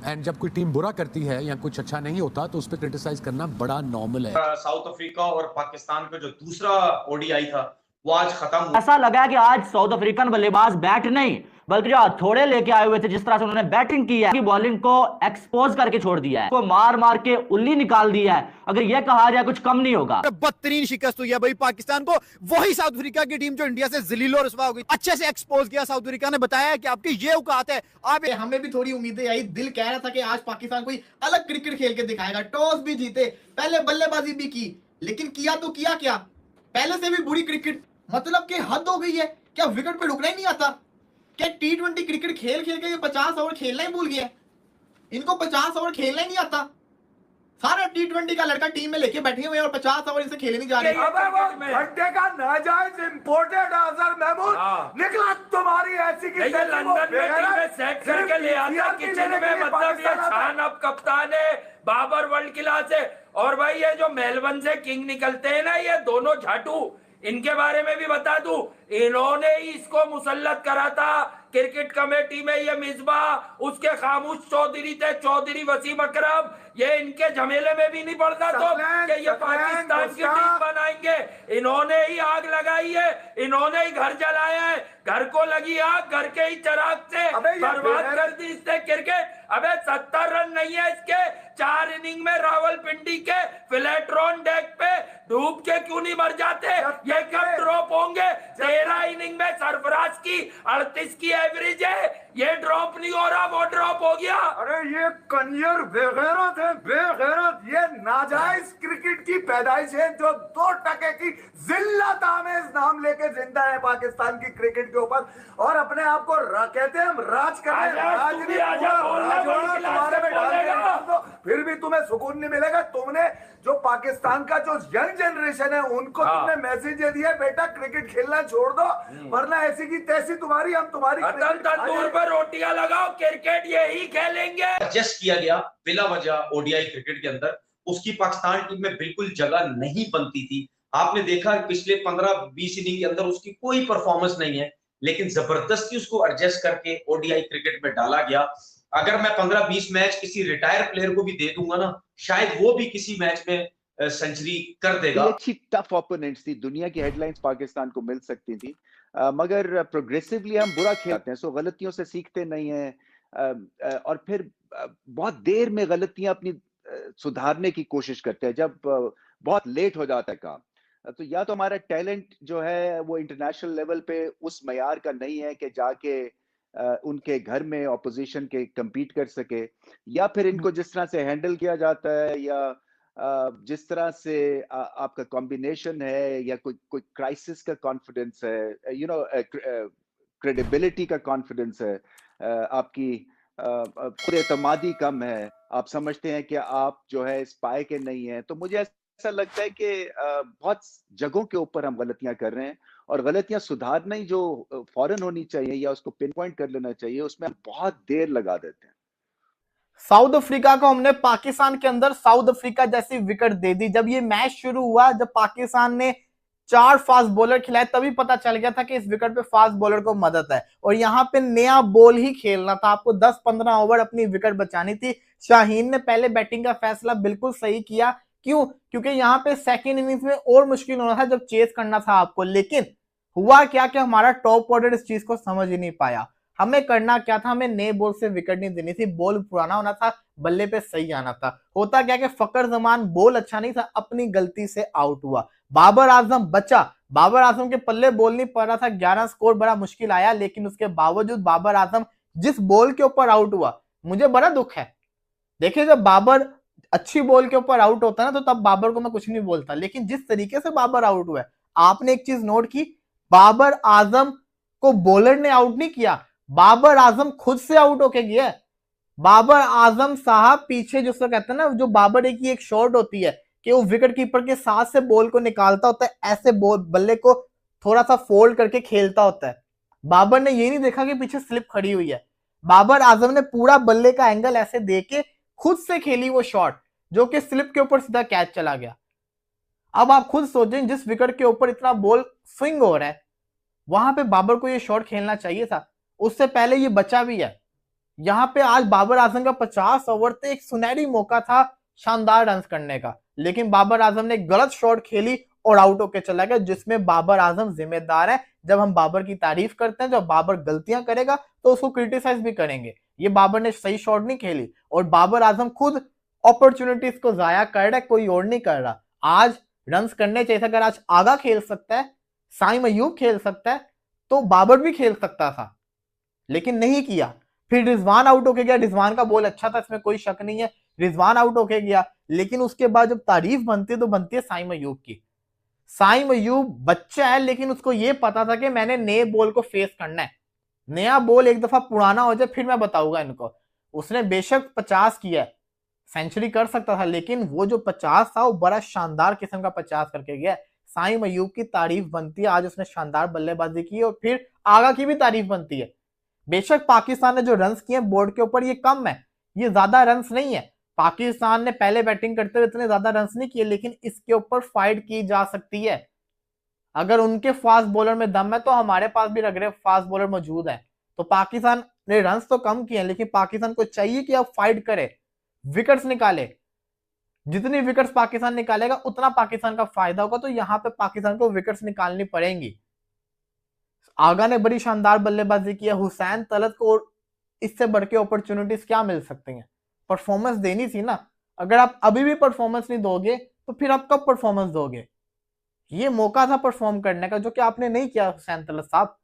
And जब कोई team बुरा करती है या कुछ अच्छा नहीं होता तो उस पर क्रिटिसाइज करना बड़ा नॉर्मल है। साउथ अफ्रीका और पाकिस्तान का जो दूसरा ओडीआई था वो आज खत्म हुआ। ऐसा लगा कि आज साउथ अफ्रीकन बल्लेबाज बैट नहीं बल्कि जो हथौड़े लेके आए हुए थे, जिस तरह से उन्होंने बैटिंग की है, बॉलिंग को एक्सपोज करके छोड़ दिया है, को मार मार के उल्ली निकाल दिया है। अगर यह कहा जाए कुछ कम नहीं होगा। बदतरीन शिकस्त हुई है भाई पाकिस्तान को, वही साउथ अफ्रीका की टीम जो इंडिया से जलील और रुसवा हो गई। अच्छे से एक्सपोज किया साउथ अफ्रीका ने, बताया कि आपकी ये औकात है। आप हमें भी थोड़ी उम्मीदें आई, दिल कह रहा था कि आज पाकिस्तान कोई अलग क्रिकेट खेल के दिखाएगा, टॉस भी जीते, पहले बल्लेबाजी भी की, लेकिन किया तो किया क्या, पहले से भी बुरी क्रिकेट। मतलब कि हद हो गई है। क्या विकेट पे रुकना ही नहीं आता? क्या T20 क्रिकेट खेल खेल के ये 50 ओवर खेलना ही भूल गया? इनको 50 ओवर खेलना ही नहीं आता। सारा T20 का लड़का टीम में लेके बैठे हुए हैं और 50 ओवर इनसे खेले नहीं जा रहे। अबे वो घंटे का नाजायज इंपोर्टेड अजहर महमूद निकला तुम्हारी ऐसी की लंदन में टीम में सेट करके ले आता किचन में। मतलब ये शान अब कप्तान है बाबर वर्ल्ड क्लास है। और भाई ये जो मेलबर्न से किंग निकलते हैं ना, ये दोनों झाटू, इनके बारे में भी बता दूं, इन्होंने ही इसको मुसल्लत करा था क्रिकेट कमेटी में। ये मिसबा, उसके खामोश चौधरी थे, चौधरी वसीम अकरम, ये इनके झमेले में भी नहीं पड़ता तो कि ये पाकिस्तान की टीम बनाएंगे। इन्होंने ही आग लगाई है, इन्होंने ही घर जलाया है। घर को लगी आग, घर के ही चिराग से बर्बाद कर दी इसने क्रिकेट। अबे 70 रन नहीं है इसके 4 इनिंग में रावलपिंडी के फ्लैट्रॉन डेक पे डूब के क्यों नहीं मर जाते? ये कब ड्रॉप होंगे? 13 इनिंग में सरफराज की 38 की एवरेज है, ये ड्रॉप नहीं हो रहा, वो ड्रॉप हो गया। अरे ये कंजर बेगैरत है, बेगैरत। ये नाजायज क्रिकेट की पैदाइश है जो 2% की जिल्लत आमेज नाम लेके जिंदा है पाकिस्तान की क्रिकेट के ऊपर। और अपने आप को कहते हैं हम राज कर रहे हैं, राज नहीं, तुम्हारे में डाल दो फिर भी तुम्हें सुकून नहीं मिलेगा। तुमने जो पाकिस्तान का जो यंग जनरेशन है उनको तुमने मैसेज दे दिया, बेटा क्रिकेट खेलना छोड़ दो वरना ऐसी की तैसी तुम्हारी हम तुम्हारी तंदूर पर रोटियां लगाओ, क्रिकेट यही खेलेंगे। एडजस्ट किया गया बिला वजह ओडीआई क्रिकेट के अंदर, उसकी पाकिस्तान टीम में बिल्कुल जगह नहीं बनती थी। आपने देखा पिछले 15-20 इनिंग के अंदर उसकी कोई परफॉर्मेंस नहीं है, लेकिन जबरदस्ती उसको एडजस्ट करके ओडीआई क्रिकेट में डाला गया। अगर मैं 15-20 मैच किसी रिटायर प्लेयर को भी दे दूंगा ना, शायद वो भी किसी मैच में सेंचुरी कर देगा। अच्छी टफ ओपोनेंट्स थी, दुनिया की हेडलाइंस पाकिस्तान को मिल सकती थी, मगर प्रोग्रेसिवली हम बुरा खेलते हैं, सो गलतियों से सीखते नहीं हैं और फिर बहुत देर में गलतियां अपनी सुधारने की कोशिश करते हैं जब बहुत लेट हो जाता है काम। तो या तो हमारा टैलेंट जो है वो इंटरनेशनल लेवल पे उस मयार का नहीं है कि जाके उनके घर में ऑपोजिशन के compete कर सके, या फिर इनको जिस तरह से हैंडल किया जाता है या जिस तरह से आपका कॉम्बिनेशन है या कोई क्राइसिस का कॉन्फिडेंस है, क्रेडिबिलिटी का कॉन्फिडेंस है, आपकी खुद एतमादी कम है, आप समझते हैं कि आप जो है इस पाए के नहीं है। तो मुझे ऐसा लगता है कि बहुत जगहों के ऊपर हम गलतियां कर रहे हैं और गलतियां सुधारना ही जो फौरन होनी चाहिए या उसको पिन पॉइंट कर लेना चाहिए, उसमें हम बहुत देर लगा देते हैं। साउथ अफ्रीका को हमने पाकिस्तान के अंदर साउथ अफ्रीका जैसी विकेट दे दी। जब ये मैच शुरू हुआ, जब पाकिस्तान ने 4 फास्ट बॉलर खिलाए, तभी पता चल गया था कि इस विकेट पे फास्ट बॉलर को मदद है और यहाँ पे नया बॉल ही खेलना था। आपको 10-15 ओवर अपनी विकेट बचानी थी। शाहीन ने पहले बैटिंग का फैसला बिल्कुल सही किया। क्यों? क्योंकि यहाँ पे सेकेंड इनिंग्स में और मुश्किल होना था जब चेस करना था आपको। लेकिन हुआ क्या कि हमारा टॉप ऑर्डर इस चीज को समझ ही नहीं पाया। हमें करना क्या था? हमें नए बॉल से विकेट नहीं देनी थी, बॉल पुराना होना था, बल्ले पे सही आना था। होता क्या कि फकर जमान बॉल अच्छा नहीं था, अपनी गलती से आउट हुआ। बाबर आजम बचा, बाबर आजम के पल्ले बॉल नहीं पड़ रहा था, 11 स्कोर बड़ा मुश्किल आया, लेकिन उसके बावजूद बाबर आजम जिस बॉल के ऊपर आउट हुआ, मुझे बड़ा दुख है। देखिए, जब बाबर अच्छी बॉल के ऊपर आउट होता है ना, तो तब बाबर को मैं कुछ नहीं बोलता, लेकिन जिस तरीके से बाबर आउट हुआ है, आपने एक चीज नोट की, बाबर आजम को बॉलर ने आउट नहीं किया, बाबर आजम खुद से आउट होके गया। बाबर आजम साहब पीछे जिसको कहते हैं ना, जो बाबर की एक शॉट होती है कि वो विकेट कीपर के साथ से बॉल को निकालता होता है, ऐसे बॉल बल्ले को थोड़ा सा फोल्ड करके खेलता होता है। बाबर ने ये नहीं देखा कि पीछे स्लिप खड़ी हुई है। बाबर आजम ने पूरा बल्ले का एंगल ऐसे देके खुद से खेली वो शॉट, जो कि स्लिप के ऊपर सीधा कैच चला गया। अब आप खुद सोचें, जिस विकेट के ऊपर इतना बॉल स्विंग हो रहा है, वहां पे बाबर को ये शॉट खेलना चाहिए था। उससे पहले ये बचा भी है, यहाँ पे आज बाबर आजम का 50 ओवर थे, एक सुनहरी मौका था शानदार रन करने का, लेकिन बाबर आजम ने गलत शॉट खेली और आउट होके चला गया, जिसमें बाबर आजम जिम्मेदार है। जब हम बाबर की तारीफ करते हैं, जब बाबर गलतियां करेगा तो उसको क्रिटिसाइज भी करेंगे। ये बाबर ने सही शॉट नहीं खेली और बाबर आजम खुद अपॉर्चुनिटीज को जाया कर रहा है, कोई और नहीं कर रहा। आज रन्स करने चाहिए। अगर आज आगा खेल सकता है, साइम अयूब खेल सकता है, तो बाबर भी खेल सकता था, लेकिन नहीं किया। फिर रिजवान आउट होके गया। रिजवान का बॉल अच्छा था, इसमें कोई शक नहीं है, रिजवान आउट होके गया, लेकिन उसके बाद जब तारीफ बनती है तो बनती है साइम अयूब की। साइम अयूब बच्चा है, लेकिन उसको यह पता था कि मैंने नए बॉल को फेस करना है। नया बॉल एक दफा पुराना हो जाए फिर मैं बताऊंगा इनको। उसने बेशक 50 किया, सेंचुरी कर सकता था, लेकिन वो जो 50 था वो बड़ा शानदार किस्म का 50 करके गया। साइम अयूब की तारीफ बनती है, आज उसने शानदार बल्लेबाजी की और फिर आगा की भी तारीफ बनती है। बेशक पाकिस्तान ने जो रन्स किए बोर्ड के ऊपर ये कम है, ये ज्यादा रन्स नहीं है। पाकिस्तान ने पहले बैटिंग करते हुए इतने ज्यादा रन्स नहीं किए, लेकिन इसके ऊपर फाइट की जा सकती है। अगर उनके फास्ट बॉलर में दम है तो हमारे पास भी रगड़े फास्ट बॉलर मौजूद है। तो पाकिस्तान ने रन्स तो कम किए, लेकिन पाकिस्तान को चाहिए कि अब फाइट करे, विकेट्स निकाले। जितनी विकेट्स पाकिस्तान निकालेगा उतना पाकिस्तान का फायदा होगा। तो यहाँ पे पाकिस्तान को विकेट्स निकालनी पड़ेंगी। आगा ने बड़ी शानदार बल्लेबाजी की है। हुसैन तलत को इससे बढ़ के अपॉर्चुनिटीज क्या मिल सकती हैं? परफॉर्मेंस देनी थी ना। अगर आप अभी भी परफॉर्मेंस नहीं दोगे तो फिर आप कब परफॉर्मेंस दोगे? ये मौका था परफॉर्म करने का, जो कि आपने नहीं किया हुसैन तलत साहब।